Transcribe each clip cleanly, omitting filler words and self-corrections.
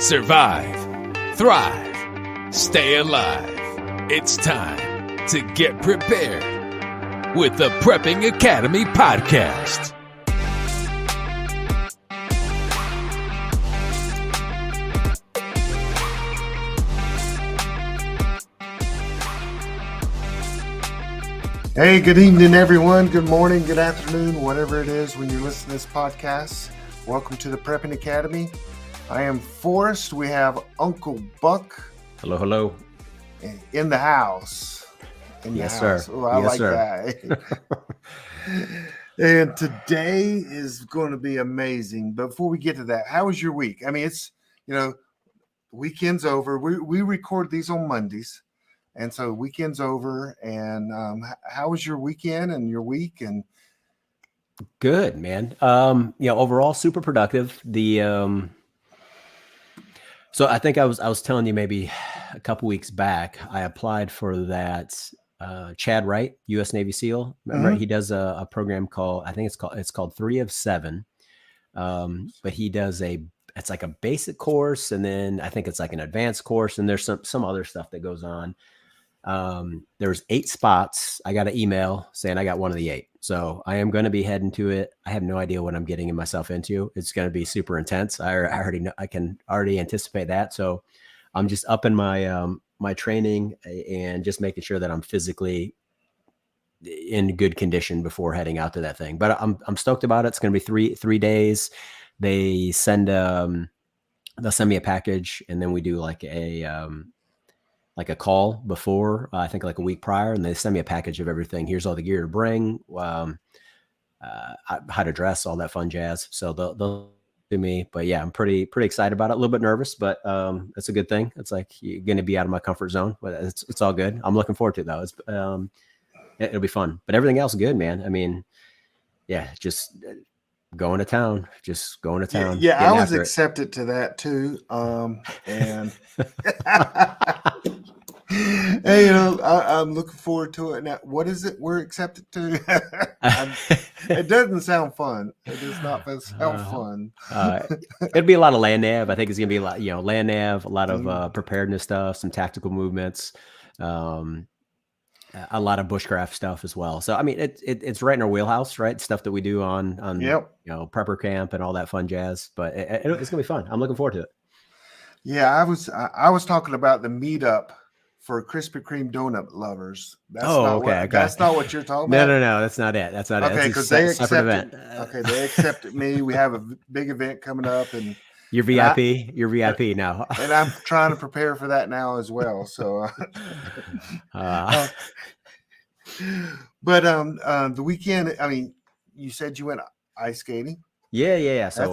Survive, thrive, stay alive. It's time to get prepared with the Prepping Academy podcast. Hey, good evening, everyone. Good morning, good afternoon, whatever it is when you're listening to this podcast. Welcome to the Prepping Academy. I am Forrest. We have Uncle Buck. Hello, hello. In the house. Yes, sir. Oh, I like that. And today is going to be amazing. But before we get to that, how was your week? I mean, it's, weekend's over. We record these on Mondays. And so weekend's over. And how was your weekend and your week? And good, man. Overall super productive. So I think I was telling you maybe a couple weeks back, I applied for that Chad Wright, U.S. Navy SEAL. Remember, he does a program called, I think it's called 3 of 7. But he does it's like a basic course, and then I think it's like an advanced course, and there's some other stuff that goes on. There's 8 spots. I got an email saying I got one of the 8. So I am going to be heading to it. I have no idea what I'm getting myself into. It's going to be super intense. I already know, I can already anticipate that. So I'm just upping my, my training and just making sure that I'm physically in good condition before heading out to that thing. But I'm stoked about it. It's going to be three days. They'll send me a package, and then we do like a call before, I think like a week prior, and they send me a package of everything. Here's all the gear to bring, how to dress, all that fun jazz. So they'll do me, but yeah, I'm pretty excited about it. A little bit nervous, but it's a good thing. It's like you're going to be out of my comfort zone, but it's all good. I'm looking forward to it though. It'll be fun, but everything else good, man. I mean, yeah, just going to town. Yeah, I was accepted to that too. And hey, I'm looking forward to it. Now, what is it we're accepted to? It doesn't sound fun. It does not sound fun. It'll be a lot of land nav. I think it's gonna be a lot, land nav, a lot of preparedness stuff, some tactical movements, a lot of bushcraft stuff as well. So I mean, it's right in our wheelhouse, right? Stuff that we do on prepper camp and all that fun jazz. But it's gonna be fun. I'm looking forward to it. Yeah, I was talking about the meetup for Krispy Kreme donut lovers. That's That's not what you're talking about. No, that's not it. That's not it. Okay, because they accepted. Okay, they accepted me. We have a big event coming up, and you're VIP. You're VIP now, and I'm trying to prepare for that now as well. So, but the weekend. I mean, you said you went ice skating. Yeah. So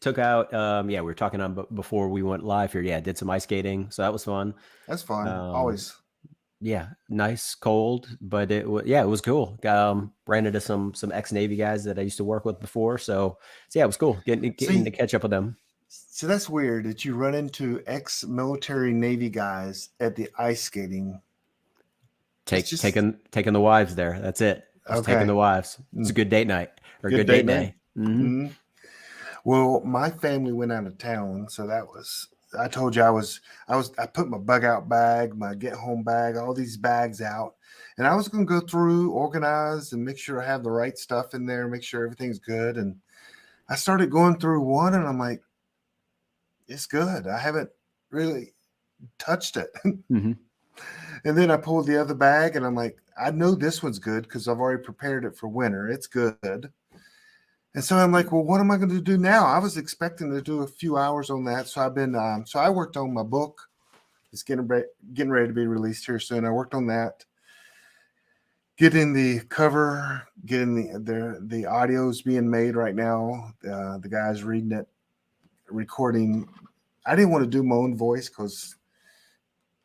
took out. We were talking on before we went live here. Yeah, did some ice skating. So that was fun. That's fun. Always. Yeah, nice, cold, but it was cool. Ran into some ex-Navy guys that I used to work with before. So yeah, it was cool getting to catch up with them. So that's weird that you run into ex-military Navy guys at the ice skating. Taking the wives there. That's it. Taking the wives. It's a good date night or good date night. Mm-hmm. Well, my family went out of town, so that was. I told you I put my bug out bag, my get home bag, all these bags out, and I was going to go through, organize, and make sure I have the right stuff in there, make sure everything's good. And I started going through one, and I'm like, it's good. I haven't really touched it. Mm-hmm. And then I pulled the other bag, and I'm like, I know this one's good because I've already prepared it for winter. It's good. And so I'm like, well, what am I going to do now? I was expecting to do a few hours on that. So I've been, I worked on my book. It's getting ready to be released here soon. I worked on that, getting the cover, getting the audios being made right now. The guys reading it, recording. I didn't want to do my own voice because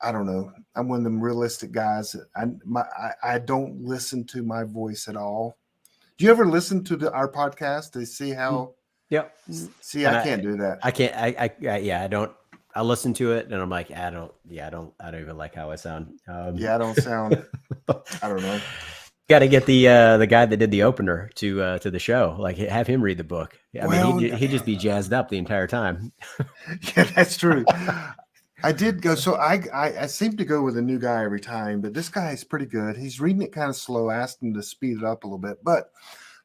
I don't know. I'm one of them realistic guys. I don't listen to my voice at all. Do you ever listen to our podcast to see how? Yep. See, I can't do that. I can't. I don't. I listen to it and I'm like, I don't even like how I sound. I don't sound. I don't know. Got to get the guy that did the opener to the show. Like, have him read the book. I mean, he'd just be jazzed up the entire time. Yeah, that's true. I did go. So I seem to go with a new guy every time, but this guy is pretty good. He's reading it kind of slow. I asked him to speed it up a little bit. But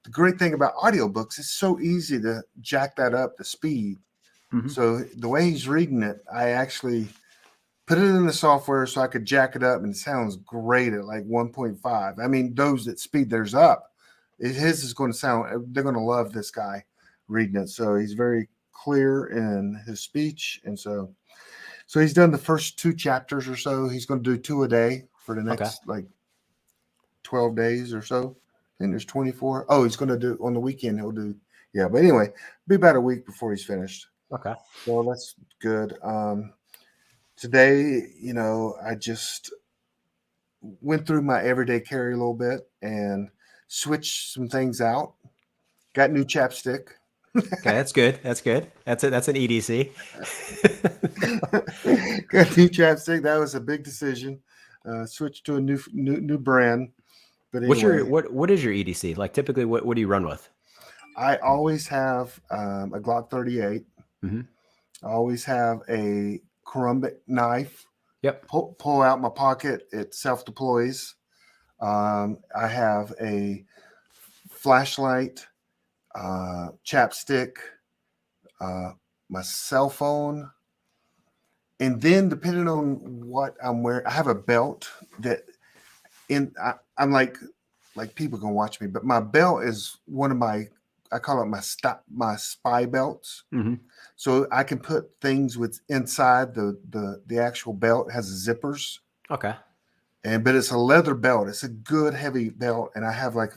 the great thing about audiobooks, it's so easy to jack that up, the speed. Mm-hmm. So the way he's reading it, I actually put it in the software so I could jack it up, and it sounds great at like 1.5. I mean, those that speed theirs up, his is going to sound, they're going to love this guy reading it. So he's very clear in his speech. And so he's done the first 2 chapters or so. He's going to do 2 a day for the next like 12 days or so. I think there's 24. Oh, he's going to do on the weekend. He'll do, yeah. But anyway, be about a week before he's finished. Okay. So that's good. Today, I just went through my everyday carry a little bit and switched some things out. Got new chapstick. Okay, that's good. That's good. That's an EDC. Got new chapstick. That was a big decision. Switched to a new brand. But anyway, what is your EDC? Like, typically, what do you run with? I always have a Glock 38. Mm-hmm. I always have a Karumbic knife. Yep. Pull out my pocket. It self-deploys. I have a flashlight, chapstick, my cell phone. And then depending on what I'm wearing, I have a belt that I'm like people can watch me, but my belt is one of my, I call it my spy belts. Mm-hmm. So I can put things with inside the actual belt. It has zippers. Okay. But it's a leather belt. It's a good heavy belt. And I have like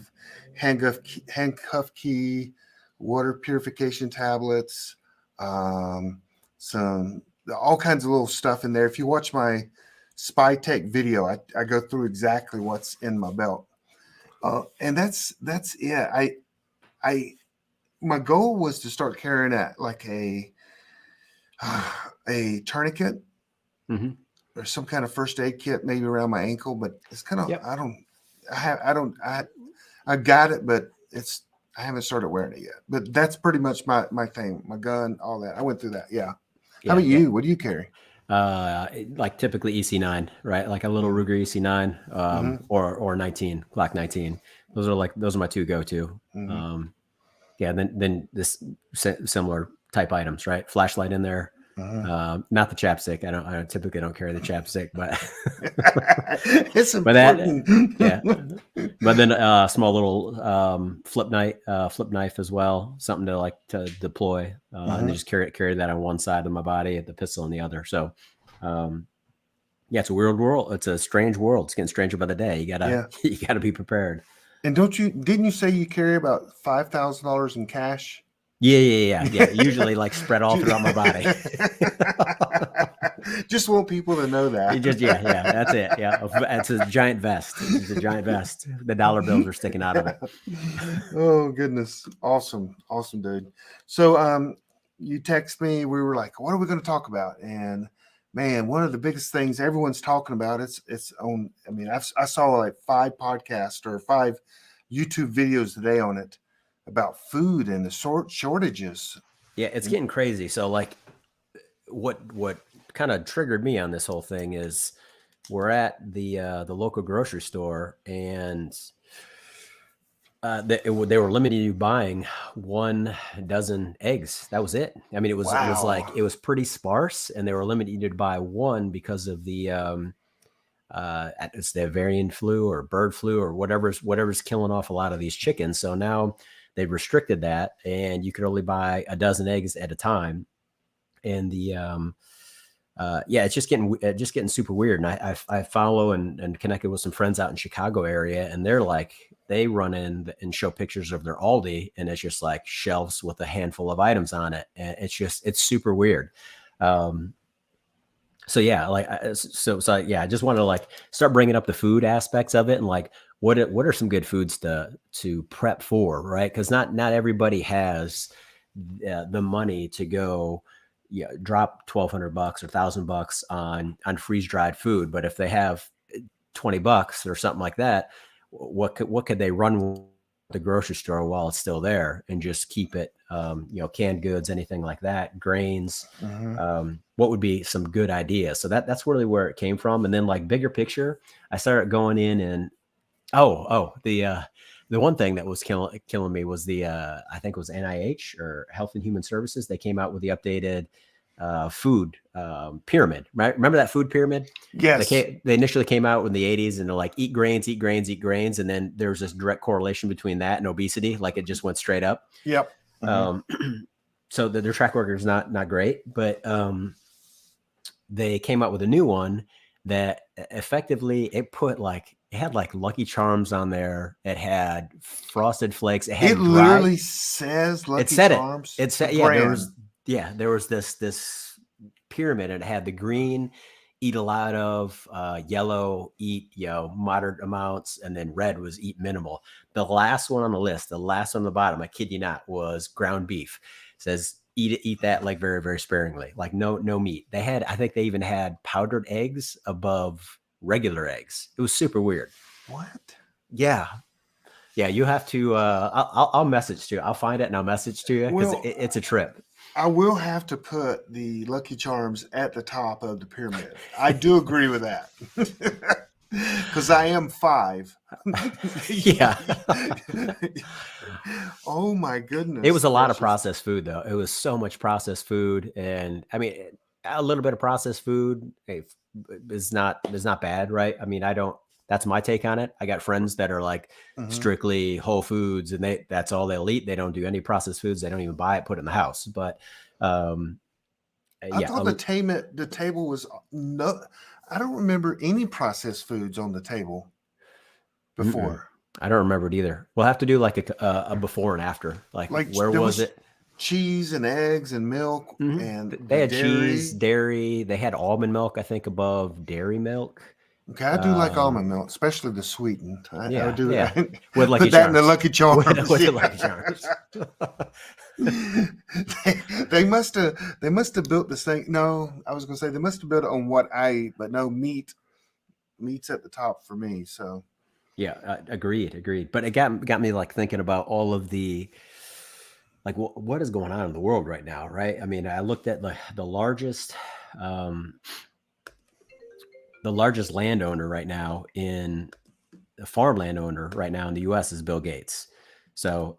handcuff key, water purification tablets, some all kinds of little stuff in there. If you watch my Spy Tech video, I go through exactly what's in my belt. And that's it. My goal was to start carrying that like a tourniquet, mm-hmm. or some kind of first aid kit, maybe around my ankle. But it's kind of, yep. I got it, but I haven't started wearing it yet. But that's pretty much my thing, my gun, all that. I went through that. Yeah. How about you? What do you carry? Like typically EC9, right? Like a little Ruger EC9, mm-hmm. or 19, Glock 19. Those are my 2 go-to. Mm-hmm. Then this similar type items, right? Flashlight in there. Uh-huh. Not the chapstick. I typically don't carry the chapstick, but it's important. But then a small little flip knife as well, something to deploy, and then just carry that on one side of my body, the pistol on the other. So, it's a weird world. It's a strange world. It's getting stranger by the day. You gotta be prepared. And didn't you say you carry about $5,000 in cash? Yeah. Usually like spread all throughout my body. Just want people to know that. That's it. Yeah. It's a giant vest. It's a giant vest. The dollar bills are sticking out of it. Oh, goodness. Awesome, dude. So you text me, we were like, what are we going to talk about? And man, one of the biggest things everyone's talking about, it's on, I mean, I saw like 5 podcasts or 5 YouTube videos today on it about food and the shortages. Yeah, it's getting crazy. So like what kind of triggered me on this whole thing is we're at the local grocery store, and they were limiting you buying 1 dozen eggs. That was it. I mean, it was pretty sparse, and they were limiting you to buy 1 because of the it's the avian flu or bird flu or whatever's killing off a lot of these chickens. So now they've restricted that, and you could only buy a dozen eggs at a time. And it's just getting super weird. And I follow and connected with some friends out in Chicago area, and they run in and show pictures of their Aldi, and it's just like shelves with a handful of items on it. And it's super weird. I just wanted to like start bringing up the food aspects of it, and like, what are some good foods to prep for, right? Because not everybody has the money to go drop $1,200 or $1,000 on freeze dried food. But if they have $20 or something like that, what could they run the grocery store while it's still there and just keep it, canned goods, anything like that, grains, what would be some good ideas. So that's really where it came from. And then like bigger picture, I started going in and, the one thing that was killing me was I think it was NIH or Health and Human Services. They came out with the updated food pyramid, right? Remember that food pyramid? Yes. They initially came out in the 80s and they're like, eat grains, eat grains, eat grains. And then there's this direct correlation between that and obesity. Like it just went straight up. Yep. So their track record is not great, but they came out with a new one that effectively it had like Lucky Charms on there. It had Frosted Flakes. It literally says Lucky Charms. It said, there was this pyramid, and it had the green, eat a lot of, yellow, eat, moderate amounts, and then red was eat minimal. The last one on the list, the last on the bottom, I kid you not, was ground beef. It says eat that like very, very sparingly, like no meat. I think they even had powdered eggs above regular eggs. It was super weird. What? Yeah. You have to. I'll message to you. I'll find it and I'll message to you because it's a trip. I will have to put the Lucky Charms at the top of the pyramid. I do agree with that because I am 5. Yeah. Oh my goodness! It was a lot of processed food, though. It was so much processed food, and I mean, a little bit of processed food is not bad, right? I mean, that's my take on it. I got friends that are like strictly whole foods and that's all they'll eat. They don't do any processed foods. They don't even buy it, put it in the house. But I thought the table was I don't remember any processed foods on the table before. I don't remember it either. We'll have to do like a before and after. Like where was it? Cheese and eggs and milk and they had cheese, dairy. They had almond milk, I think, above dairy milk. Okay, I do like almond milk, especially the sweetened. I do that. With Lucky Put that in the Lucky Charms. With the Lucky Charms. they must have built this thing. No, I was going to say they must have built it on what I eat, but no, meat's at the top for me. So yeah, agreed. But it got me like thinking about all of the like what is going on in the world right now, right? I mean, I looked at the largest landowner right now the farm landowner right now in the US is Bill Gates. So,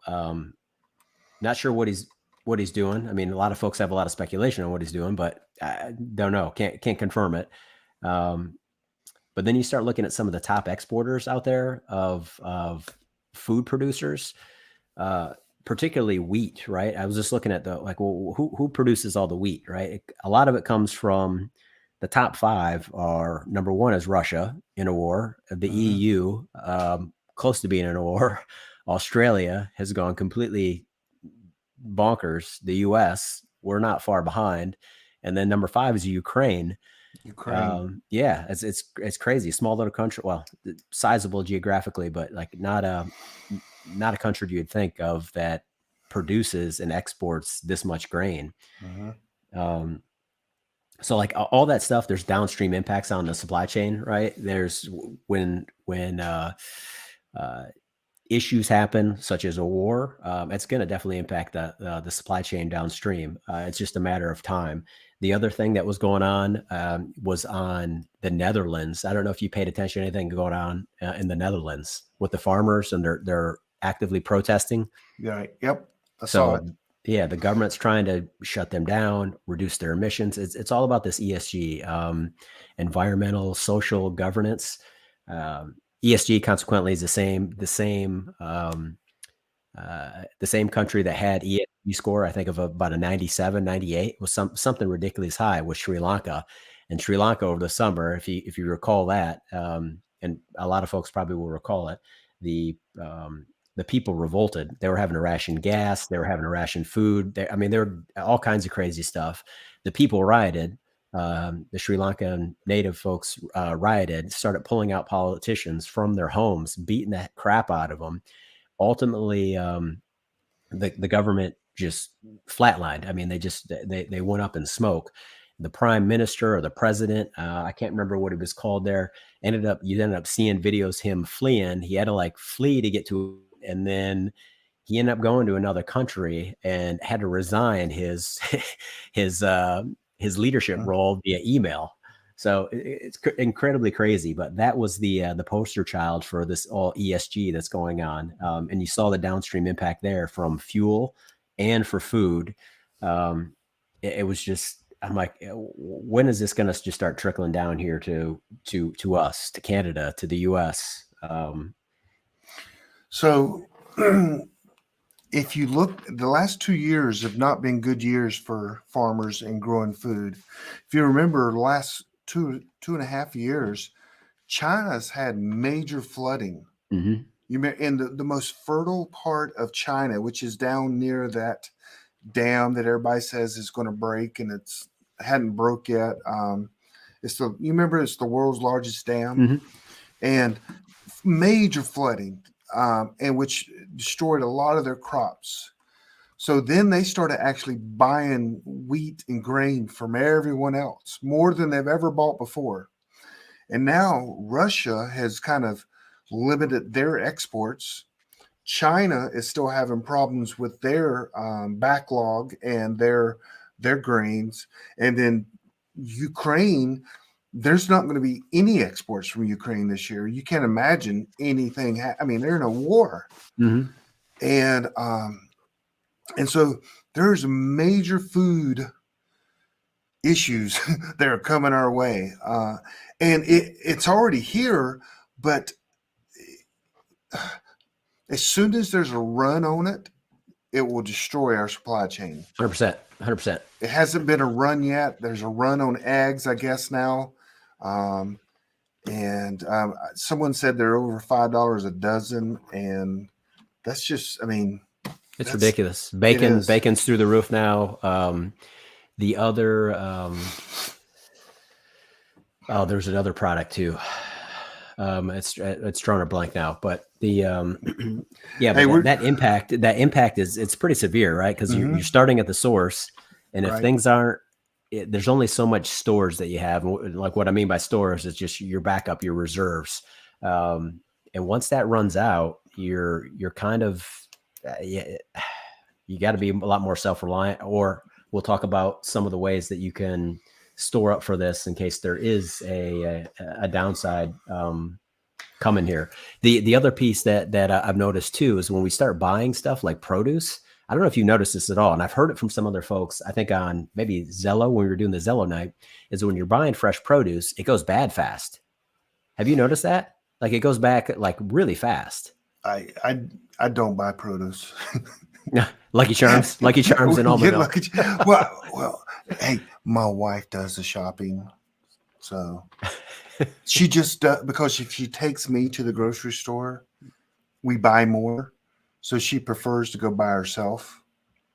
not sure what he's doing. I mean, a lot of folks have a lot of speculation on what he's doing, but I don't know. Can't confirm it. But then you start looking at some of the top exporters out there of food producers, particularly wheat, right? I was just looking at who produces all the wheat, right? A lot of it comes from the top 5 are number 1 is Russia in a war, the EU, close to being in a war. Australia has gone completely bonkers. The US, we're not far behind. And then number 5 is Ukraine. It's crazy. Small little country. Well, sizable geographically, but like not a country you'd think of that produces and exports this much grain. So like all that stuff, there's downstream impacts on the supply chain, right? There's when issues happen, such as a war, it's going to definitely impact the supply chain downstream. It's just a matter of time. The other thing that was going on was on the Netherlands. I don't know if you paid attention to anything going on in the Netherlands with the farmers, and they're actively protesting. Yeah. Yep. I saw it. Yeah, the government's trying to shut them down, reduce their emissions. It's all about this ESG, environmental, social governance. ESG consequently is the same country that had ESG score, I think of about a 97, 98, was something ridiculous high, was Sri Lanka. And Sri Lanka over the summer, if you recall that, and a lot of folks probably will recall it, the people revolted. They were having to ration gas. They were having to ration food. There were all kinds of crazy stuff. The people rioted. The Sri Lankan native folks rioted, started pulling out politicians from their homes, beating the crap out of them. Ultimately, the government just flatlined. I mean, they went up in smoke. the prime minister or the president, I can't remember what it was called there, you ended up seeing videos him fleeing. He had to like flee to get to, and then he ended up going to another country and had to resign his his leadership role via email. So it's incredibly crazy, but that was the poster child for this all ESG that's going on. And you saw the downstream impact there from fuel and for food. It was just, I'm like, when is this going to just start trickling down here to us, to Canada, to the US? So if you look, the last 2 years have not been good years for farmers and growing food. If you remember the last two and a half years, China's had major flooding. Mm-hmm. You in the most fertile part of China, which is down near that dam that everybody says is going to break, and hadn't broke yet. You remember it's the world's largest dam, mm-hmm. and major flooding, and which destroyed a lot of their crops. So then they started actually buying wheat and grain from everyone else, more than they've ever bought before. And now Russia has kind of limited their exports. China is still having problems with their backlog and their grains. And then Ukraine, there's not going to be any exports from Ukraine this year. You can't imagine anything. I mean, they're in a war. Mm-hmm. And so there's major food issues that are coming our way. And it's already here, but as soon as there's a run on it, it will destroy our supply chain. 100%. It hasn't been a run yet. There's a run on eggs, I guess, now. Someone said they're over $5 a dozen. And that's just, I mean, it's ridiculous. Bacon's through the roof now. The other, there's another product too. It's drawn a blank now, but the that impact is, it's pretty severe, right? Because you're starting at the source, and if things aren't, there's only so much stores that you have. Like what I mean by stores is just your backup, your reserves, and once that runs out, you're kind of you got to be a lot more self-reliant. Or we'll talk about some of the ways that you can store up for this in case there is a downside coming here. The other piece that I've noticed too is when we start buying stuff like produce. I don't know if you noticed this at all, and I've heard it from some other folks. I think on maybe Zello, when we were doing the Zello night, is when you're buying fresh produce, it goes bad fast. Have you noticed that? Like it goes back like really fast. I don't buy produce. Lucky Charms and all the well, hey, my wife does the shopping, so she just does, because if she takes me to the grocery store, we buy more, so she prefers to go by herself.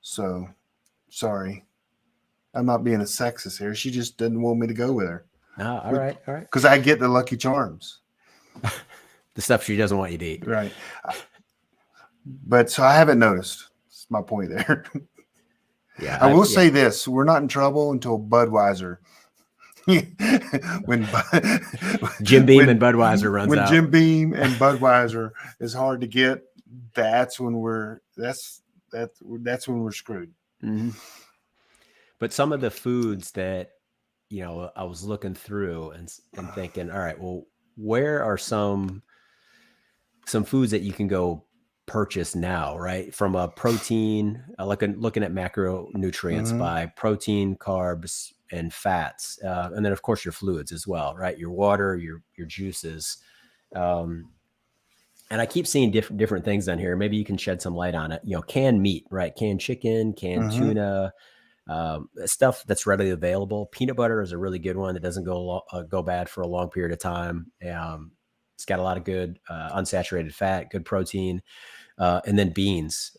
So sorry, I'm not being a sexist here. She just didn't want me to go with her. Oh, all right. Because I get the Lucky Charms, the stuff she doesn't want you to eat, right? But so I haven't noticed. That's my point there. Yeah, I will say this: we're not in trouble until Budweiser. when Jim Beam and Budweiser runs out. When Jim Beam and Budweiser is hard to get, that's when we're screwed. Mm-hmm. But some of the foods that I was looking through and thinking, all right, well, where are some foods that you can go purchase now, right? From a protein, looking at macronutrients by protein, carbs, and fats, and then of course your fluids as well, right? Your water, your juices, and I keep seeing different things on here. Maybe you can shed some light on it. Canned meat, right? Canned chicken, canned tuna, stuff that's readily available. Peanut butter is a really good one that doesn't go bad for a long period of time. It's got a lot of good unsaturated fat, good protein, and then beans,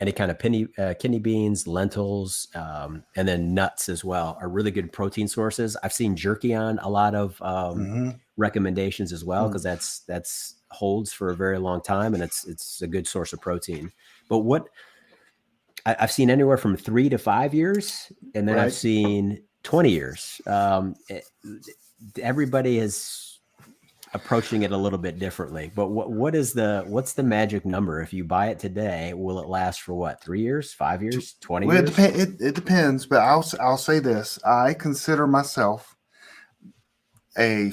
any kind of kidney beans, lentils, and then nuts as well are really good protein sources. I've seen jerky on a lot of recommendations as well, because that's holds for a very long time, and it's a good source of protein. But what I've seen anywhere from 3 to 5 years, and then I've seen 20 years. Everybody is approaching it a little bit differently, but what's the magic number? If you buy it today, will it last for what, 3 years, 5 years, 20 Well, years? it depends, but I'll say this: I consider myself a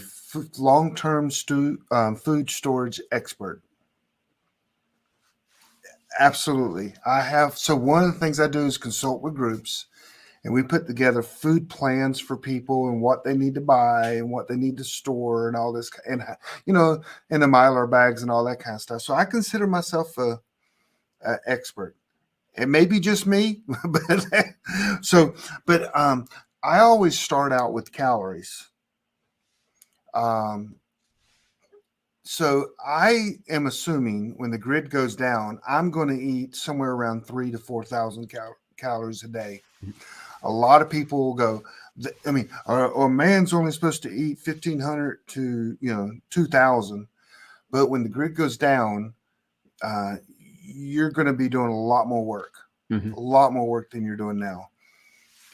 long-term food storage expert. Absolutely, I have. So one of the things I do is consult with groups, and we put together food plans for people and what they need to buy and what they need to store and all this, and in the Mylar bags and all that kind of stuff. So I consider myself a expert. It may be just me, but I always start out with calories. So I am assuming when the grid goes down, I'm going to eat somewhere around 3,000 to 4,000 calories a day. A lot of people will go, I mean, a man's only supposed to eat 1,500 to 2,000, but when the grid goes down, you're going to be doing a lot more work, a lot more work than you're doing now.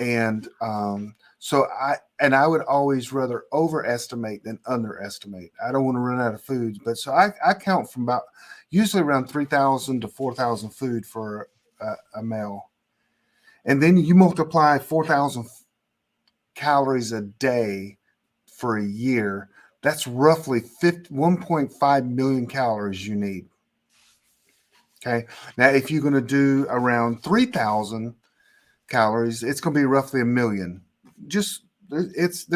And so I would always rather overestimate than underestimate. I don't want to run out of foods, but so I count from usually around 3,000 to 4,000 food for a meal. And then you multiply 4,000 calories a day for a year. That's roughly 1.5 million calories you need. Okay. Now, if you're going to do around 3,000 calories, it's going to be roughly a million. Just it's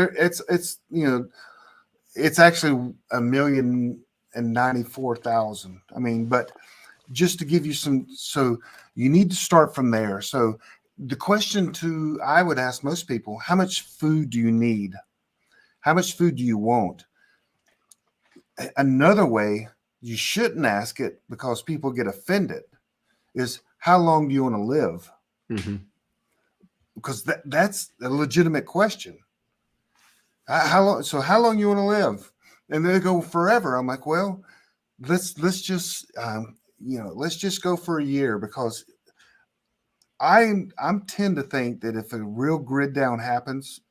actually 1,094,000. I mean, but just to give you so you need to start from there. So the question I would ask most people: how much food do you need? How much food do you want? Another way you shouldn't ask it, because people get offended, is how long do you want to live? Because that's a legitimate question. How long? So how long you want to live? And they go forever. I'm like, well, let's just let's just go for a year, because I'm tend to think that if a real grid down happens,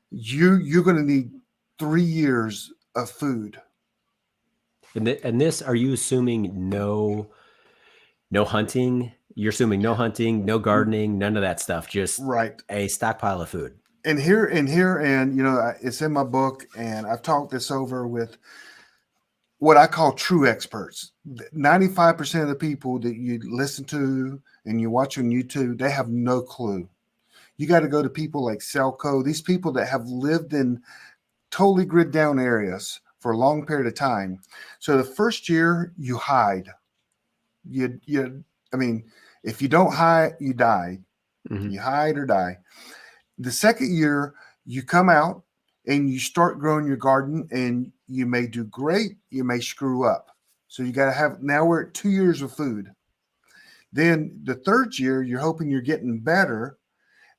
you're going to need 3 years of food. And this, are you assuming no hunting? You're assuming no hunting, no gardening, none of that stuff, just right, a stockpile of food. And here, it's in my book, and I've talked this over with what I call true experts. 95% of the people that you listen to and you watch on YouTube, they have no clue. You got to go to people like Selco, these people that have lived in totally grid down areas for a long period of time. So the first year you hide. I mean, if you don't hide, you die. You hide or die. The second year you come out and you start growing your garden, and you may do great, you may screw up. So you got to now we're at 2 years of food. Then the third year, you're hoping you're getting better,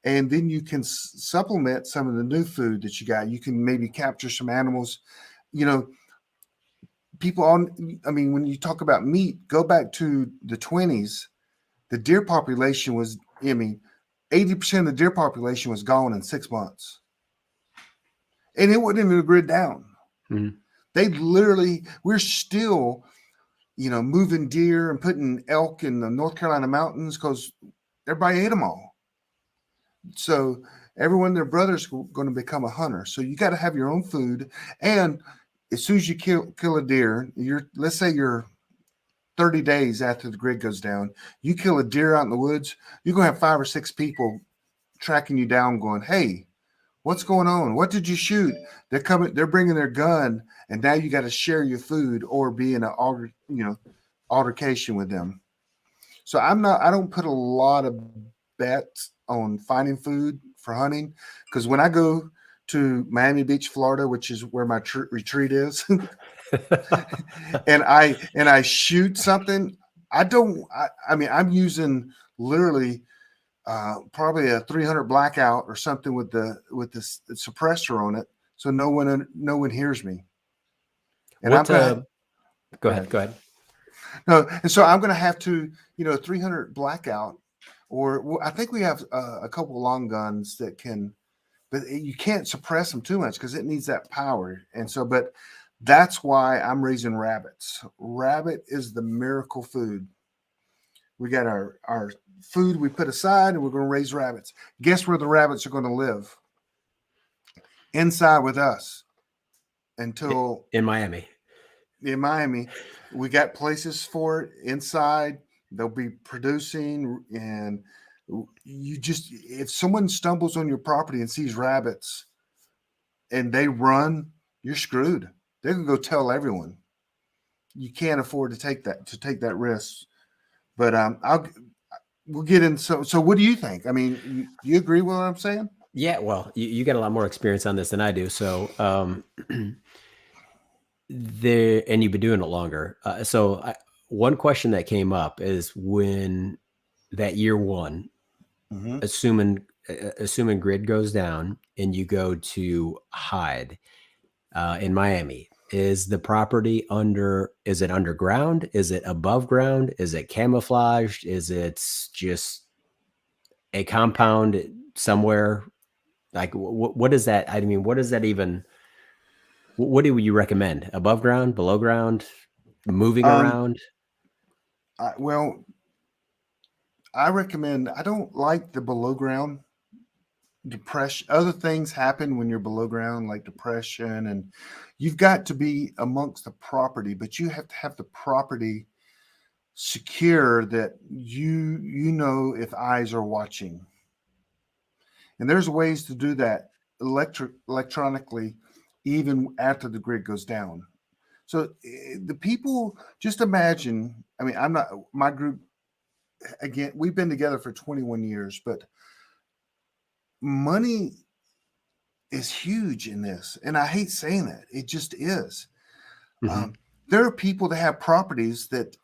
and then you can supplement some of the new food that you got. You can maybe capture some animals. When you talk about meat, go back to the 20s, the deer population was, 80% of the deer population was gone in 6 months. And it wasn't even a grid down. They literally, we're still, moving deer and putting elk in the North Carolina mountains because everybody ate them all. So everyone, their brother's going to become a hunter. So you got to have your own food. And as soon as you kill a deer, let's say you're 30 days after the grid goes down, you kill a deer out in the woods, you're going to have 5 or 6 people tracking you down going, hey, what's going on? What did you shoot? They're bringing their gun, and now you got to share your food or be in an altercation with them. So I don't put a lot of bets on finding food for hunting, because when I go to Miami Beach, Florida, which is where my retreat is, and I shoot something, I'm using literally probably a 300 blackout or something with the suppressor on it, so no one hears me. And go ahead. No, and so I'm going to have to 300 blackout, or I think we have a couple long guns that can but you can't suppress them too much because it needs that power. And so, but that's why I'm raising rabbits. Rabbit is the miracle food. We got our food we put aside, and we're going to raise rabbits. Guess where the rabbits are going to live? Inside with us until in Miami. In Miami, we got places for it inside. They'll be producing, and you just, if someone stumbles on your property and sees rabbits and they run, you're screwed. They're gonna go tell everyone. You can't afford to take that risk. But we'll get in. So what do you think? I mean, you agree with what I'm saying? Yeah, well, you got a lot more experience on this than I do. So and you've been doing it longer. One question that came up is when that year one, assuming grid goes down and you go to hide in Miami, is the property is it underground? Is it above ground? Is it camouflaged? Is it just a compound somewhere? Like what is that? I mean, what does that even, what do you recommend? Above ground, below ground, moving around? Well, I recommend, I don't like the below ground. Depression, other things happen when you're below ground, like depression, and you've got to be amongst the property, but you have to have the property secure that you know if eyes are watching. And there's ways to do that electronically, even after the grid goes down. So the people, just imagine, I mean, my group, again, we've been together for 21 years, but money is huge in this. And I hate saying that. It just is. There are people that have properties that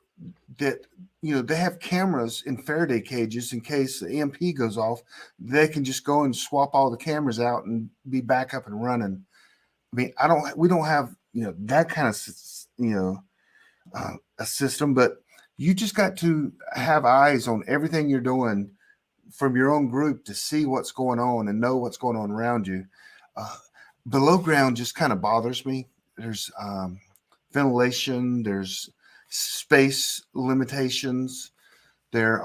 they have cameras in Faraday cages in case the EMP goes off. They can just go and swap all the cameras out and be back up and running. I mean, we don't have, that kind of, a system, but you just got to have eyes on everything you're doing from your own group to see what's going on and know what's going on around you. Below ground just kind of bothers me. There's ventilation, there's space limitations there.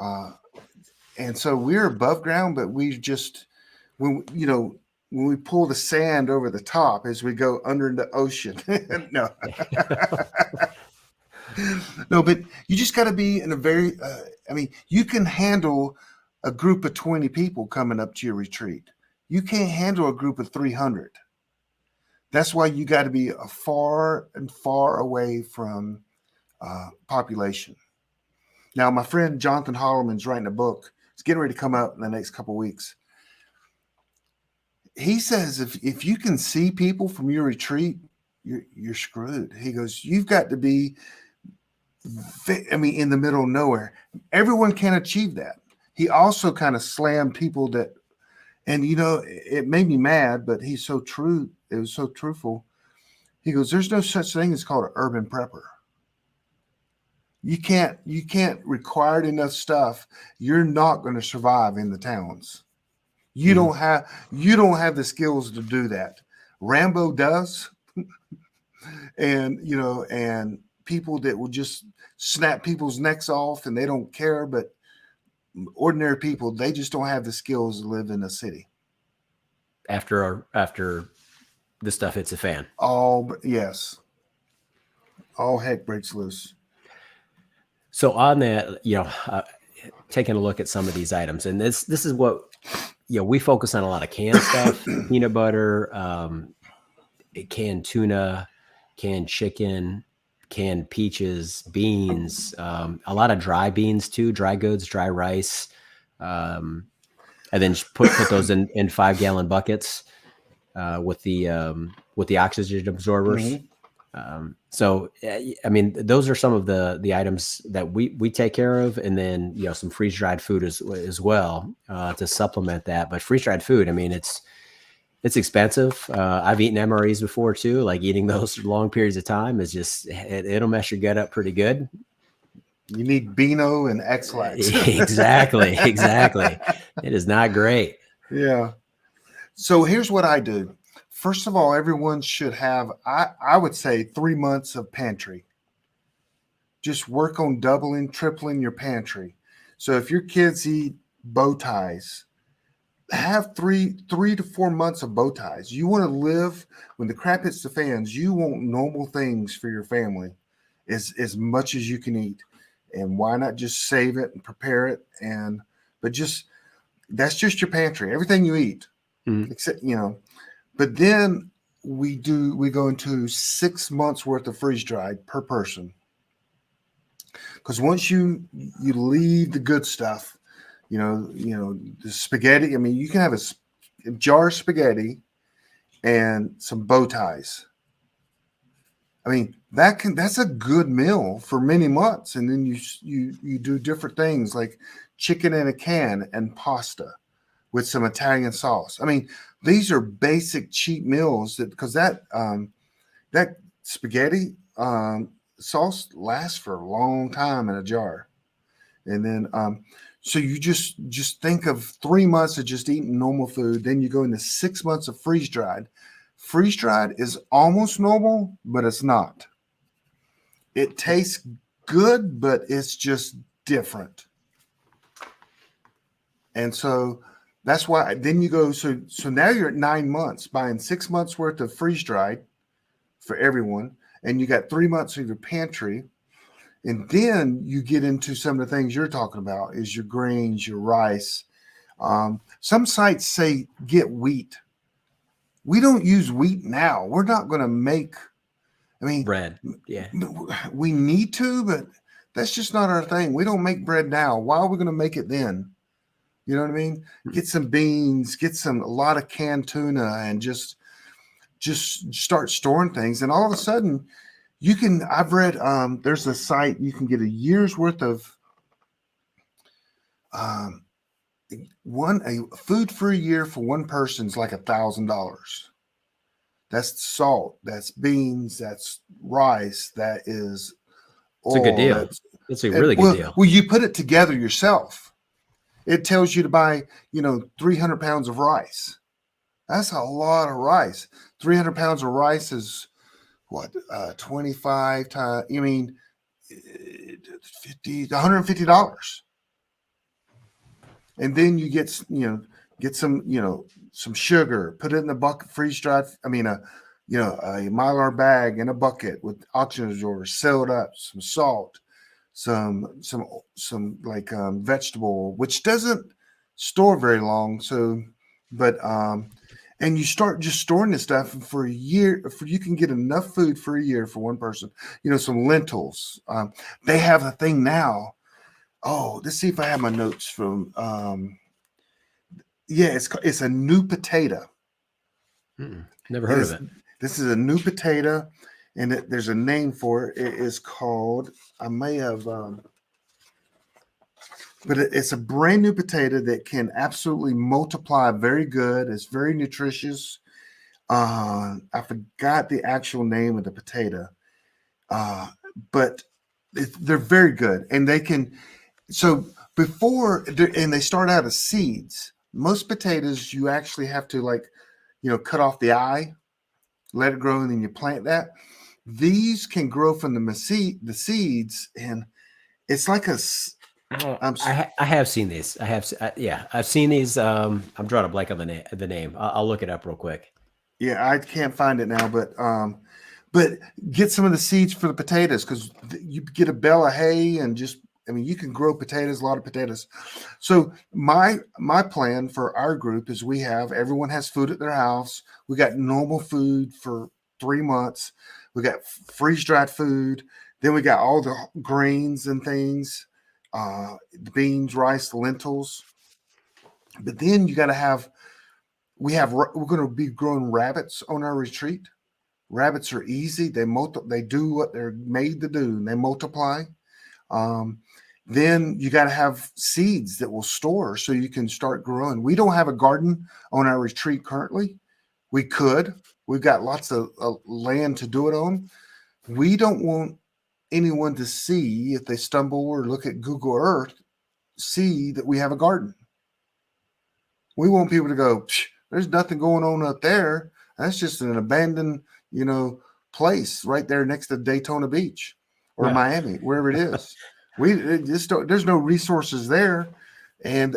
And so we're above ground, but we just, when we pull the sand over the top as we go under the ocean. No. No, but you just got to be in a very, you can handle a group of 20 people coming up to your retreat. You can't handle a group of 300. That's why you got to be far and far away from population. Now, my friend Jonathan Holloman's writing a book. It's getting ready to come out in the next couple of weeks. He says if you can see people from your retreat, you're screwed. He goes, you've got to be, in the middle of nowhere. Everyone can achieve that. He also kind of slammed people that, and it made me mad, but he's so true. It was so truthful. He goes, there's no such thing as called an urban prepper. You can't require enough stuff. You're not going to survive in the towns. You don't have the skills to do that. Rambo does. and people that will just snap people's necks off and they don't care, but ordinary people, they just don't have the skills to live in a city. After the stuff hits a fan. Yes. All heck breaks loose. So on that, taking a look at some of these items, and this is what, we focus on a lot of canned stuff, peanut butter, canned tuna, canned chicken, canned peaches, beans, a lot of dry beans too, dry goods, dry rice, and then just put those in 5-gallon buckets with the oxygen absorbers. So those are some of the items that we take care of, and then some freeze dried food as well to supplement that. But freeze dried food, it's expensive. I've eaten MREs before too. Like eating those long periods of time is just, it'll mess your gut up pretty good. You need Beano and X-Lax. Exactly. It is not great. Yeah. So here's what I do. First of all, everyone should have, I would say, 3 months of pantry. Just work on doubling, tripling your pantry. So if your kids eat bow ties, have 3 to 4 months of bow ties. You want to live when the crap hits the fans. You want normal things for your family, as much as you can eat. And why not just save it and prepare it? But just that's just your pantry. Everything you eat, except But then we go into 6 months worth of freeze dried per person. Because once you leave the good stuff, the spaghetti. I mean, you can have a jar of spaghetti and some bow ties. I mean, that's a good meal for many months. And then you do different things like chicken in a can and pasta with some Italian sauce. I mean, these are basic cheap meals because that spaghetti sauce lasts for a long time in a jar. And then so you just think of 3 months of just eating normal food. Then you go into 6 months of freeze dried. Freeze dried is almost normal, but it's not. It tastes good, but it's just different. And so that's why then you go. So now you're at 9 months buying 6 months worth of freeze dried for everyone, and you got 3 months of your pantry. And then you get into some of the things you're talking about is your grains, your rice. Some sites say get wheat. We don't use wheat now. We're not going to make, bread. Yeah. We need to, but that's just not our thing. We don't make bread now. Why are we going to make it then? You know what I mean? Get some beans, get a lot of canned tuna, and just start storing things. And all of a sudden, I've read, there's a site you can get a year's worth of food for a year for one person is like $1,000. That's salt, that's beans, that's rice, that is oil. It's a good deal. It's a really good deal. Well, you put it together yourself. It tells you to buy, 300 pounds of rice. That's a lot of rice. 300 pounds of rice is what, 25 times, $150. And then you get some sugar, put it in the bucket, freeze dried. a Mylar bag in a bucket with oxygen absorbers, seal it up, some salt, some like vegetable, which doesn't store very long. So, but and you start just storing this stuff for a year. You can get enough food for a year for one person. Some lentils. They have a thing now. Oh, let's see if I have my notes from. It's a new potato. Never heard of it. This is a new potato, and there's a name for it. It is called. I may have. But it's a brand new potato that can absolutely multiply very good. It's very nutritious. I forgot the actual name of the potato, but they're very good, and they can. So and they start out as seeds. Most potatoes you actually have to cut off the eye, let it grow, and then you plant that. These can grow from the seeds, and it's like a. I have seen these. I've seen these. I'm drawing a blank on the name. I'll look it up real quick. Yeah, I can't find it now, but get some of the seeds for the potatoes, because you get a bale of hay and you can grow potatoes, a lot of potatoes. So my plan for our group is everyone has food at their house. We got normal food for 3 months. We got freeze-dried food. Then we got all the grains and things. The beans, rice, lentils. But then you got to we're going to be growing rabbits on our retreat. Rabbits are easy. They do what they're made to do, and they multiply. Then you got to have seeds that will store so you can start growing. We don't have a garden on our retreat currently. We could. We've got lots of land to do it on. We don't want anyone to see, if they stumble or look at Google Earth, see that we have a garden. We want people to go, There's nothing going on up there. That's just an abandoned, place right there next to Daytona Beach or Miami, wherever it is. There's no resources there, and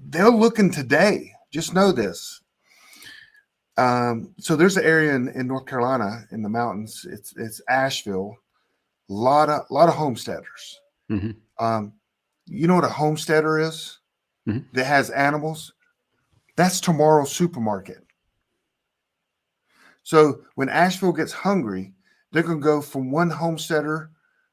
they're looking today. Just know this. So there's an area in North Carolina in the mountains. It's Asheville. A lot of homesteaders. Mm-hmm. You know what a homesteader is? Mm-hmm. That has animals? That's tomorrow's supermarket. So when Asheville gets hungry, they're going to go from one homesteader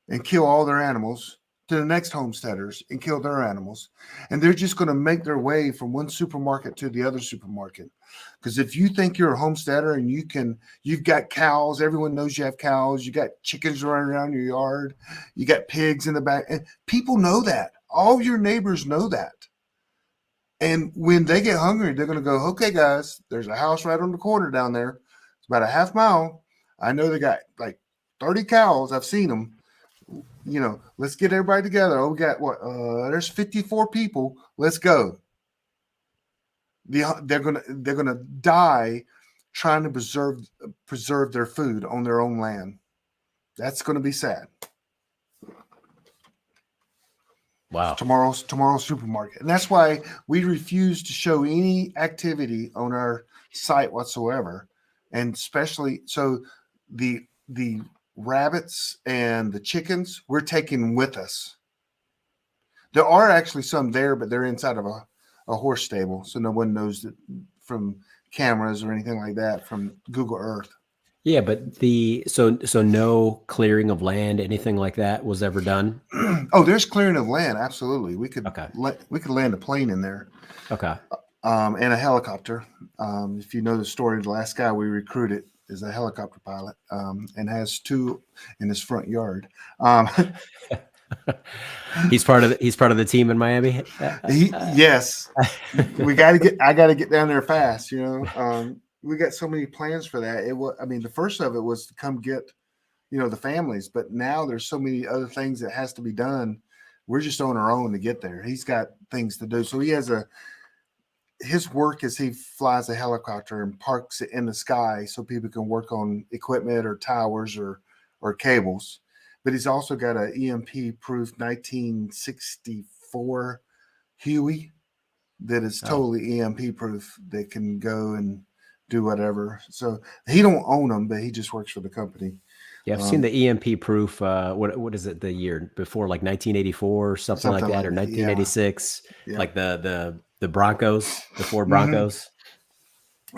and kill all their animals to the next homesteaders and kill their animals. And they're just going to make their way from one supermarket to the other supermarket. Because if you think you're a homesteader and you've got cows, everyone knows you have cows, you got chickens running around your yard, you got pigs in the back, and people know that. All your neighbors know that. And when they get hungry, they're going to go, okay, guys, there's a house right on the corner down there. It's about a half mile. I know they got like 30 cows. I've seen them. Let's get everybody together. Oh, we got there's 54 people. Let's go. They're gonna die trying to preserve their food on their own land. That's going to be sad. Wow. Tomorrow's supermarket. And that's why we refuse to show any activity on our site whatsoever. And especially so the rabbits and the chickens we're taking with us. There are actually some there, but they're inside of a horse stable, so no one knows that from cameras or anything like that from Google Earth. Yeah, but so no clearing of land, anything like that was ever done? Oh, there's clearing of land, absolutely. We could land a plane in there. Okay. And a helicopter. If you know the story, the last guy we recruited is a helicopter pilot, and has 2 in his front yard. He's part of the team in Miami. Yes, I got to get down there fast. We got so many plans for that. The first of it was to come get, the families, but now there's so many other things that has to be done. We're just on our own to get there. He's got things to do. So he has his work is he flies a helicopter and parks it in the sky so people can work on equipment or towers or cables. But he's also got an EMP-proof 1964 Huey that is totally EMP-proof that can go and do whatever. So he don't own them, but he just works for the company. Yeah, I've seen the EMP-proof. What is it? The year before, like 1984 or something like that, or 1986, yeah. Like the Broncos, the Ford Broncos. Mm-hmm.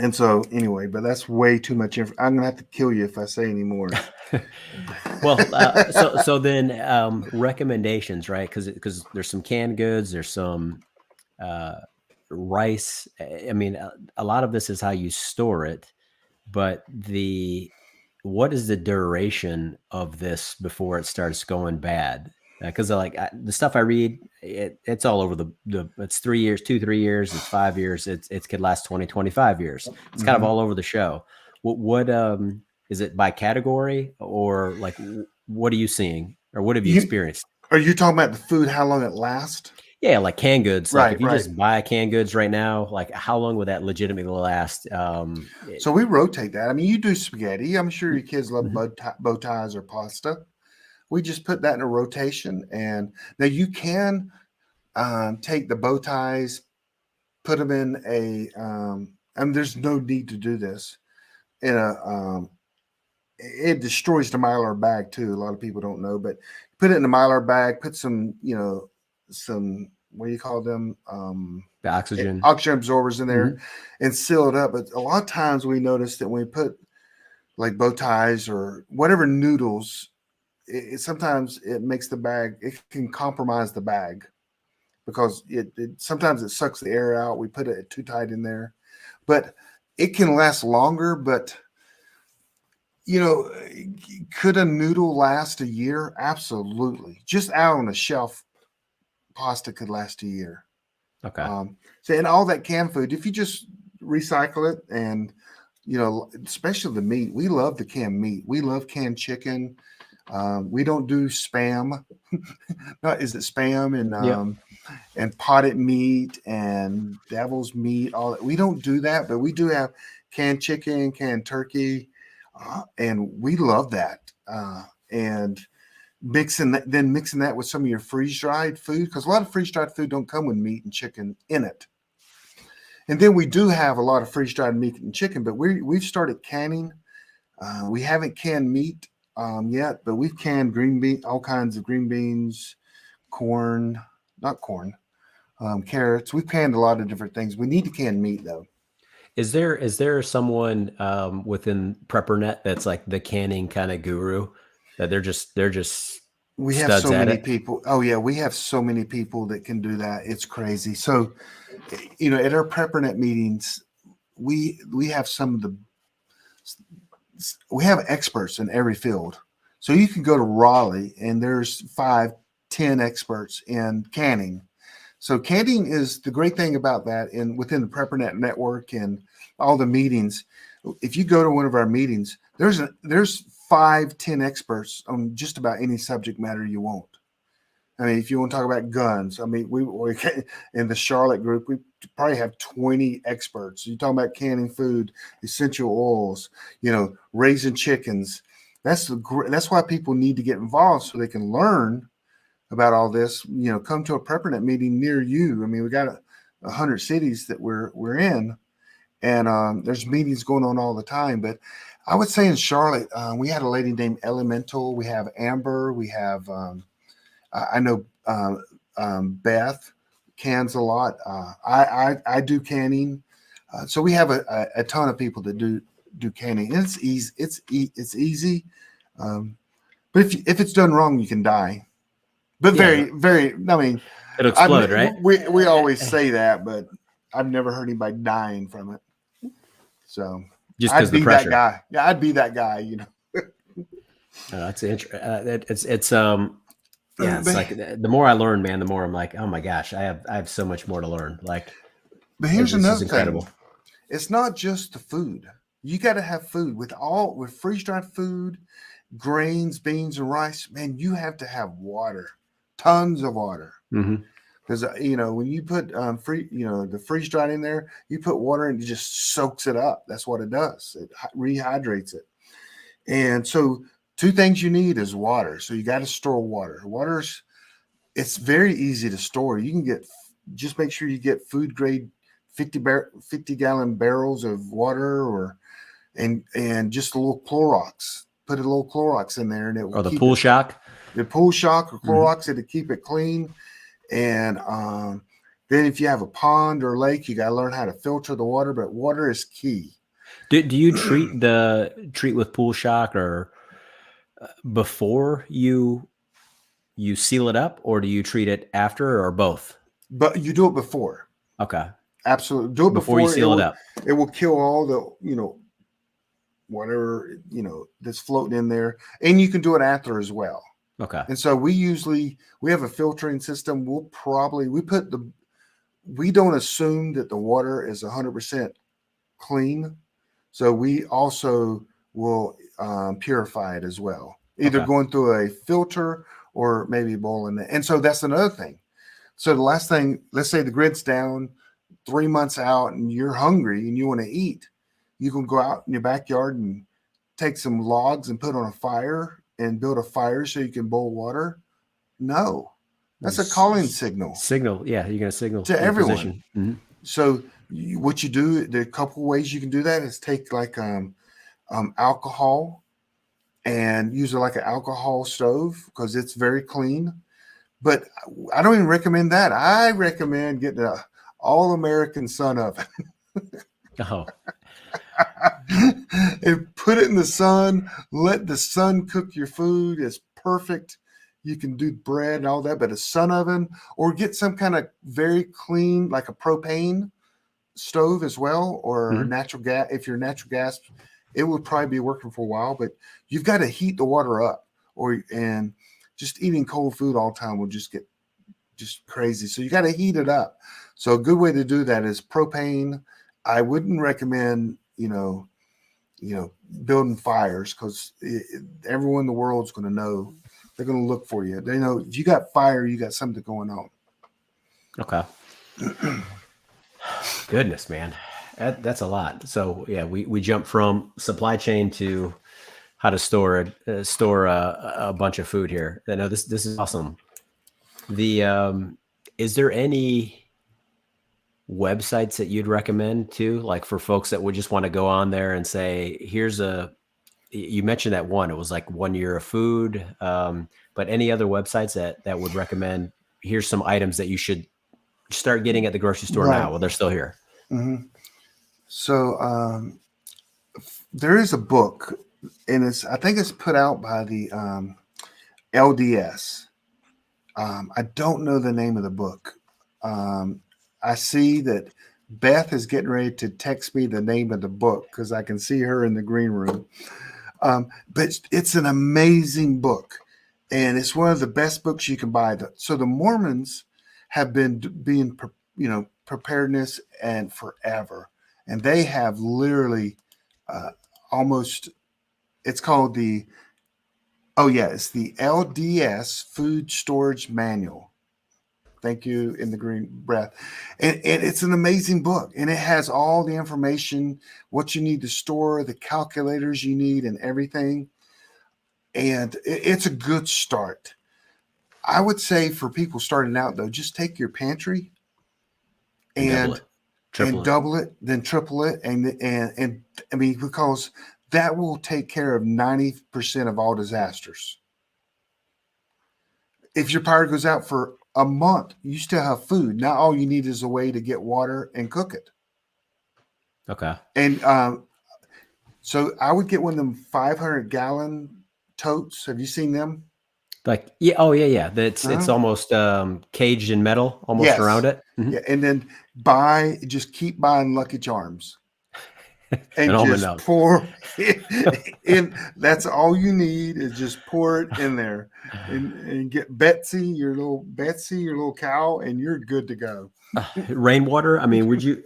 And so anyway, but that's way too much I'm going to have to kill you if I say any more. Well, so then recommendations, right? Because there's some canned goods, there's some rice. A lot of this is how you store it, but what is the duration of this before it starts going bad? Because the stuff I read, it's all over it's 3 years, 2-3 years, it's 5 years, it could last 20, 25 years. It's kind of all over the show. What is it by category, or like what are you seeing, or what have you experienced? Are you talking about the food, how long it lasts? Yeah, like canned goods. Like right, if you just buy canned goods right now, like how long would that legitimately last? So we rotate that. You do spaghetti. I'm sure your kids love bow ties or pasta. We just put that in a rotation. And now you can take the bow ties, put them in there's no need to do this. It destroys the Mylar bag too. A lot of people don't know, but put it in the Mylar bag, put some, what do you call them? The oxygen absorbers in there and seal it up. But a lot of times we notice that when we put like bow ties or whatever noodles, sometimes it makes the bag, it can compromise the bag because sometimes it sucks the air out. We put it too tight in there, but it can last longer. But could a noodle last a year? Absolutely. Just out on the shelf, pasta could last a year. Okay. So and all that canned food, if you just recycle it, and especially the meat, we love the canned meat. We love canned chicken. We don't do Spam. Is it Spam and potted meat and devil's meat. All that. We don't do that, but we do have canned chicken, canned turkey, and we love that. And mixing that with some of your freeze dried food, because a lot of freeze dried food don't come with meat and chicken in it. And then we do have a lot of freeze dried meat and chicken, but we've started canning. We haven't canned meat yet, but we've canned all kinds of green beans, corn, not corn, carrots. We've canned a lot of different things. We need to can meat though. Is there someone within PrepperNet that's like the canning kind of guru, that they're just we have so many people. Oh yeah, we have so many people that can do that. It's crazy. So, at our PrepperNet meetings, we have we have experts in every field. So you can go to Raleigh and there's 5-10 experts in canning. So canning is the great thing about that, and within the PrepperNet network and all the meetings. If you go to one of our meetings, there's 5-10 experts on just about any subject matter you want. I mean, if you want to talk about guns, I mean, we in the Charlotte group, we probably have 20 experts. You talk about canning food, essential oils, raising chickens. That's why people need to get involved so they can learn about all this. Come to a PrepperNet meeting near you. I mean, we got 100 cities that we're in, and there's meetings going on all the time. But I would say in Charlotte, we had a lady named Elemental. We have Amber. We have I know Beth cans a lot. I do canning, so we have a ton of people that do canning. And it's easy. It's easy, but if it's done wrong, you can die. But very, very. I mean, it'll explode, right? We always say that, but I've never heard anybody dying from it. So just because the pressure. That guy. Yeah, I'd be that guy. That's interesting. Yeah, it's like the more I learn, man, the more I'm like, oh my gosh, I have so much more to learn. Like, but here's another thing. It's not just the food. You got to have food with freeze dried food, grains, beans, and rice. Man, you have to have water, tons of water. Because when you put the freeze dried in there, you put water and it just soaks it up. That's what it does. It rehydrates it, and so. 2 things you need is water. So you got to store water. It's very easy to store. You can just make sure you get food grade 50-gallon barrels of water and just a little Clorox. Put a little Clorox in there and it will the pool shock. The pool shock or Clorox it'll keep it clean. And then if you have a pond or lake, you got to learn how to filter the water, but water is key. Do you treat with pool shock or before you seal it up, or do you treat it after, or both? But you do it before. Okay. Absolutely. Do it before you seal it up. It will kill all the, whatever, that's floating in there. And you can do it after as well. Okay. And so we have a filtering system. We don't assume that the water is 100% clean. So we also will purify it as well, either going through a filter or maybe boiling it. And so that's another thing. So the last thing, let's say the grid's down 3 months out and you're hungry and you want to eat, you can go out in your backyard and take some logs and put on a fire and build a fire so you can boil water. No, that's a calling signal. Yeah, you're going to signal to everyone. Mm-hmm. So what you do, there are a couple ways you can do that is take like alcohol and use it like an alcohol stove because it's very clean. But I don't even recommend that. I recommend getting an all-American sun oven. Oh. And put it in the sun. Let the sun cook your food. It's perfect. You can do bread and all that, but a sun oven, or get some kind of very clean, like a propane stove as well, or natural gas. If you're natural gas, it will probably be working for a while, but you've got to heat the water up, and just eating cold food all the time will just get crazy. So you got to heat it up. So a good way to do that is propane. I wouldn't recommend, building fires because everyone in the world is going to know. They're going to look for you. They know if you got fire, you got something going on. Okay. Goodness, man. That's a lot. So yeah, we jump from supply chain to how to store a bunch of food here. I know this is awesome. Is there any websites that you'd recommend too, like for folks that would just want to go on there and say, you mentioned that one, it was like 1 year of food. But any other websites that would recommend, here's some items that you should start getting at the grocery store now while they're still here? Mm-hmm. So there is a book, and I think it's put out by the LDS. I don't know the name of the book. I see that Beth is getting ready to text me the name of the book because I can see her in the green room. But it's an amazing book, and it's one of the best books you can buy. So the Mormons have been being, preparedness and forever, and they have literally almost. It's called it's the LDS Food Storage Manual. Thank you, in the green breath. And it's an amazing book. And it has all the information, what you need to store, the calculators you need, and everything. And it's a good start. I would say for people starting out, though, just take your pantry and double it, then triple it. And I mean, because that will take care of 90% of all disasters. If your power goes out for a month, you still have food. Now all you need is a way to get water and cook it. Okay. And so I would get one of them 500-gallon totes. Have you seen them? Like, yeah. Oh yeah. It's almost caged in metal, almost around it. Mm-hmm. Yeah. And then just keep buying Lucky Charms. And just pour it in. That's all you need is just pour it in there and get Betsy, your little cow, and you're good to go. Rainwater. I mean, would you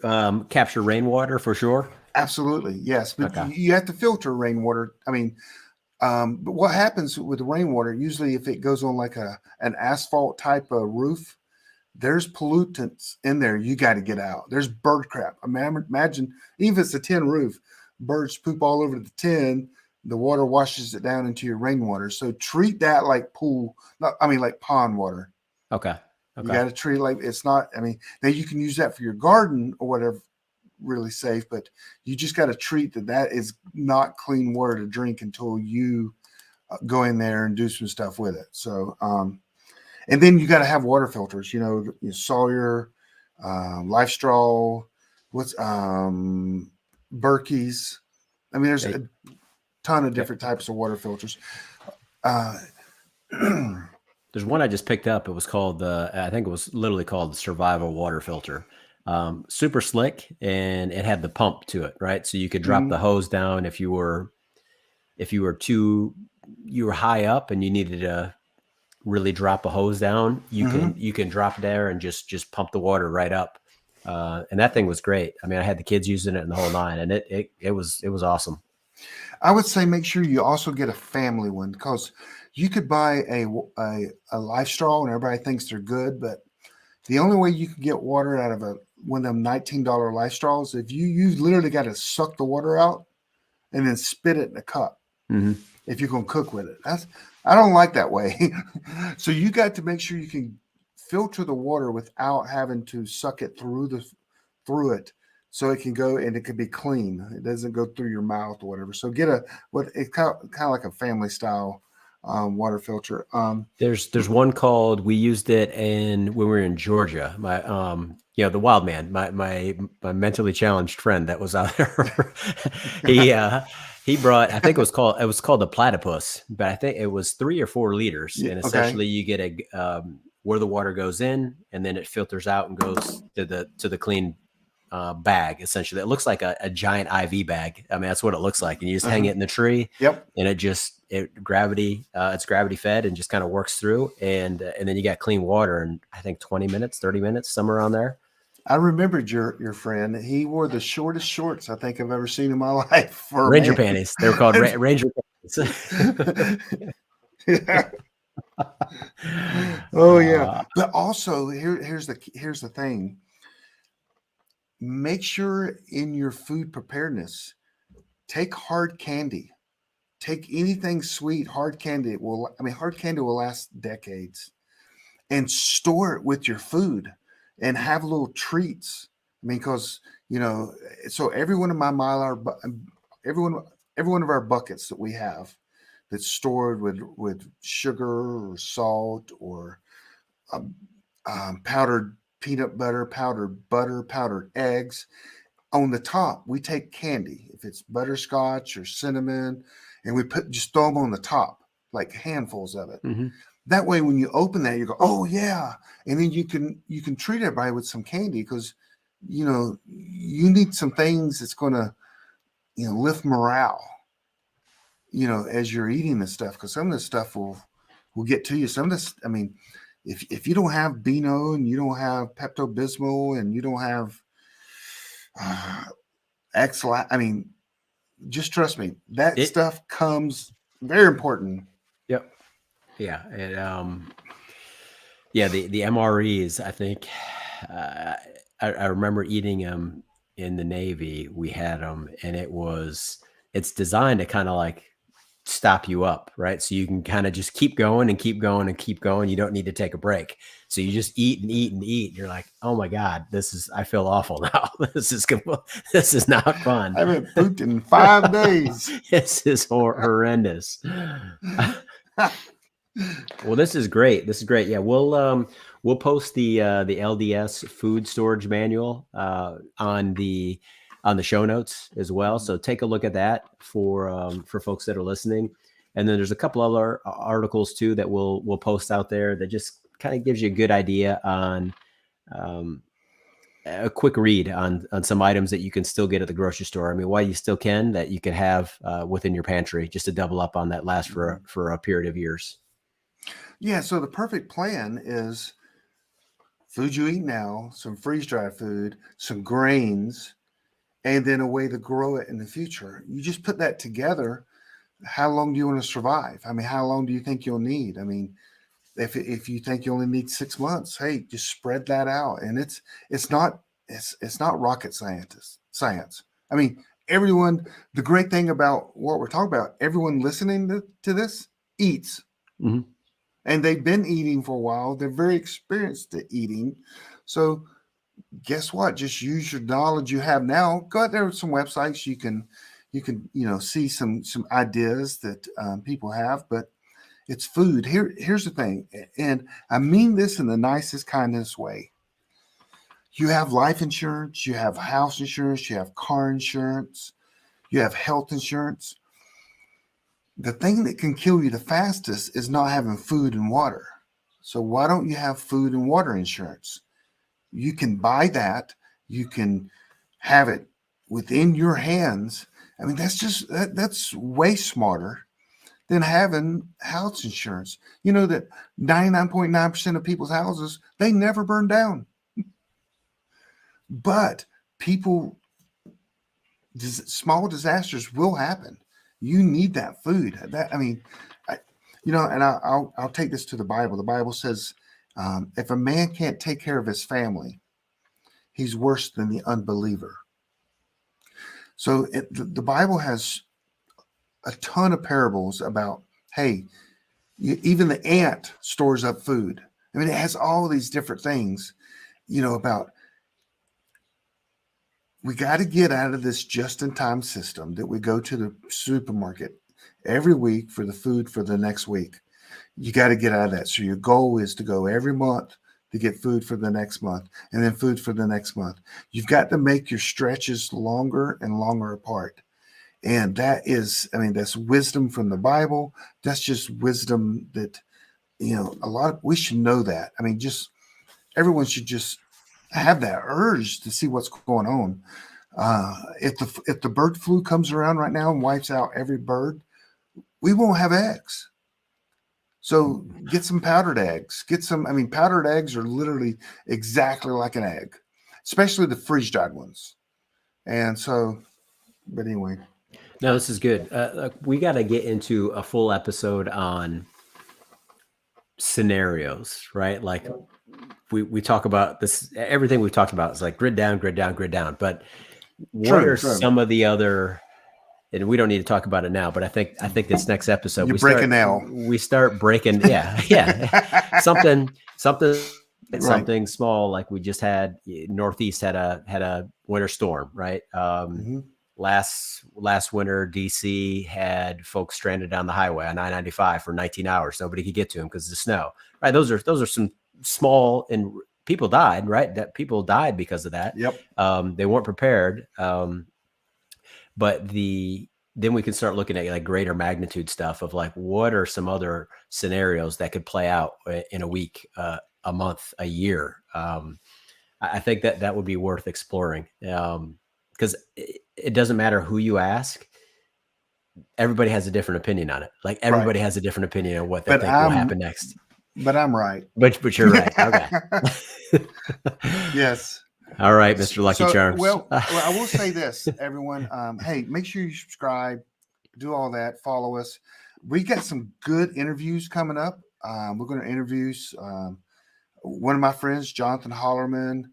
capture rainwater for sure? Absolutely. Yes. But you have to filter rainwater. I mean, but what happens with the rainwater, usually if it goes on like an asphalt type of roof, there's pollutants in there you got to get out. There's bird crap. I mean, imagine, even if it's a tin roof, birds poop all over the tin. The water washes it down into your rainwater. So treat that like like pond water. Okay. You got to treat it like it's not. I mean, now you can use that for your garden or whatever, really safe, but you just got to treat that is not clean water to drink until you go in there and do some stuff with it. So, and then you got to have water filters, Sawyer, Life Straw, Berkey's. I mean, there's a ton of different types of water filters. There's one I just picked up. It was called I think it was literally called the Survival Water Filter. Super slick, and it had the pump to it, right? So you could drop the hose down if you were high up and you needed to really drop a hose down, you can drop there and just pump the water right up. And that thing was great. I mean, I had the kids using it in the whole nine, and it was awesome. I would say make sure you also get a family one, because you could buy a Life Straw and everybody thinks they're good, but the only way you can get water out of one of them $19 Life Straws, if you literally got to suck the water out and then spit it in a cup. If you're going to cook with it. I don't like that way. So you got to make sure you can filter the water without having to suck it through it, so it can go and it can be clean. It doesn't go through your mouth or whatever. So get it's kind of like a family style water filter. There's one called, we used it when we were in Georgia. My the wild man, my mentally challenged friend that was out there. He brought, I think it was called the platypus, but I think it was 3 or 4 liters. And essentially you get where the water goes in, and then it filters out and goes to the clean bag. Essentially, it looks like a giant IV bag. I mean, that's what it looks like. And you just hang it in the tree. Yep. And it's gravity fed and just kind of works through. And then you got clean water in, I think, 20 minutes, 30 minutes, somewhere around there. I remembered your friend. He wore the shortest shorts I think I've ever seen in my life. For Ranger panties. They were called Ranger panties. Yeah. Oh yeah. But also here's the thing. Make sure in your food preparedness, take hard candy. Take anything sweet, hard candy. Hard candy will last decades. And store it with your food and have little treats. Because so every one of my every one of our buckets that we have that's stored with sugar or salt or powdered peanut butter, powdered eggs. On the top, we take candy. If it's butterscotch or cinnamon, and we just throw them on the top, like handfuls of it. Mm-hmm. That way, when you open that, you go, "Oh yeah!" And then you can treat everybody with some candy because you need some things that's going to lift morale. As you're eating this stuff, because some of this stuff will get to you. Some of this, if you don't have Beano and you don't have Pepto Bismol and you don't have X-Lax, just trust me, that stuff comes very important. Yep. Yeah. And the MREs, I think I remember eating them in the Navy. We had them, and it's designed to kind of like stop you up, right? So you can kind of just keep going and keep going and keep going. You don't need to take a break. So you just eat and eat and eat. You're like, oh my God, I feel awful now. This is not fun. I haven't pooped in 5 days. This is horrendous. Well, this is great. Yeah, we'll post the LDS food storage manual on the show notes as well. So take a look at that for folks that are listening. And then there's a couple other articles too that we'll post out there that just kind of gives you a good idea on a quick read on some items that you can still get at the grocery store. Why you still can, that you could have within your pantry just to double up on that last for a period of years. Yeah. So the perfect plan is food you eat now, some freeze-dried food, some grains, and then a way to grow it in the future. You just put that together. How long do you want to survive? How long do you think you'll need? If you think you only need 6 months, hey, just spread that out. And it's not rocket science. Everyone, the great thing about what we're talking about, everyone listening to this eats. Mm-hmm. And they've been eating for a while. They're very experienced at eating. So guess what? Just use your knowledge you have now. Go out there with some websites. You can see some ideas that people have, but it's food. Here's the thing, and I mean this in the nicest, kindest way. You have life insurance, you have house insurance, you have car insurance, you have health insurance. The thing that can kill you the fastest is not having food and water. So why don't you have food and water insurance? You can buy that. You can have it within your hands. That's way smarter than having house insurance. You know that 99.9% of people's houses, they never burn down. But small disasters will happen. You need that food. I'll take this to the Bible. The Bible says, if a man can't take care of his family, he's worse than the unbeliever. So the Bible has a ton of parables about, hey, even the ant stores up food. It has all these different things, about we got to get out of this just-in-time system that we go to the supermarket every week for the food for the next week. You got to get out of that. So your goal is to go every month to get food for the next month and then food for the next month. You've got to make your stretches longer and longer apart. And that's wisdom from the Bible. That's just wisdom that, we should know that. Everyone should just have that urge to see what's going on. If the bird flu comes around right now and wipes out every bird, we won't have eggs. So get some powdered eggs. Powdered eggs are literally exactly like an egg, especially the freeze-dried ones. And so, but anyway. No, this is good. We got to get into a full episode on scenarios, right? Like we talk about this, everything we've talked about is like grid down, grid down, grid down. But what are some of the other, and we don't need to talk about it now, but I think this next episode we start breaking, something small, like we just had. Northeast had a winter storm, right? Last winter, DC had folks stranded down the highway on I-95 for 19 hours. Nobody could get to them because of the snow, right? Those are some small, and people died, right? That people died because of that. Yep. They weren't prepared. But then we can start looking at like greater magnitude stuff of like, what are some other scenarios that could play out in a week, a month, a year? I think that would be worth exploring. Because it doesn't matter who you ask. Everybody has a different opinion on it. Like everybody has a different opinion on what they think will happen next. But I'm right. But you're right. Okay. Yes. All right, Mr. Lucky Charms. Well, I will say this, everyone. Hey, make sure you subscribe, do all that, follow us. We got some good interviews coming up. We're going to interview one of my friends, Jonathan Hollerman.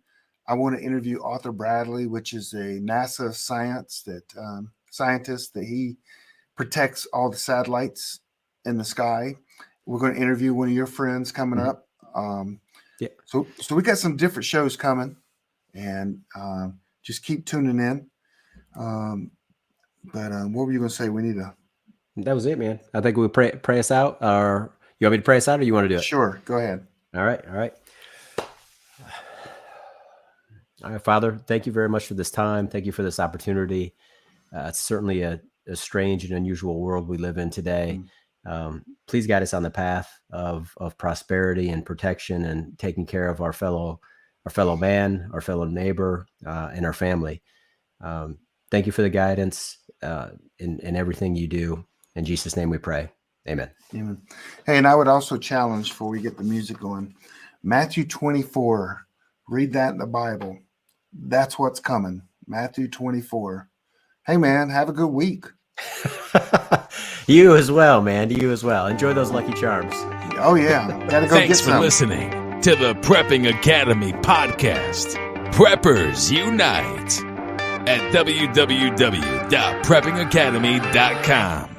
I want to interview Arthur Bradley, which is a NASA scientist that he protects all the satellites in the sky. We're going to interview one of your friends coming up. So we got some different shows coming, and just keep tuning in. But what were you going to say? That was it, man. I think we'll pray us out. Or you want me to pray us out, or you want to do it? Sure. Go ahead. All right. All right, Father, thank you very much for this time. Thank you for this opportunity. It's certainly a strange and unusual world we live in today. Please guide us on the path of prosperity and protection, and taking care of our fellow man, our fellow neighbor, and our family. Thank you for the guidance in everything you do. In Jesus' name we pray. Amen. Amen. Hey, and I would also challenge, before we get the music going, Matthew 24, read that in the Bible. That's what's coming. Matthew 24. Hey, man, have a good week. You as well, man. You as well. Enjoy those Lucky Charms. Oh, yeah. Gotta go Thanks get for some. listening to the Prepping Academy podcast. Preppers Unite at www.preppingacademy.com.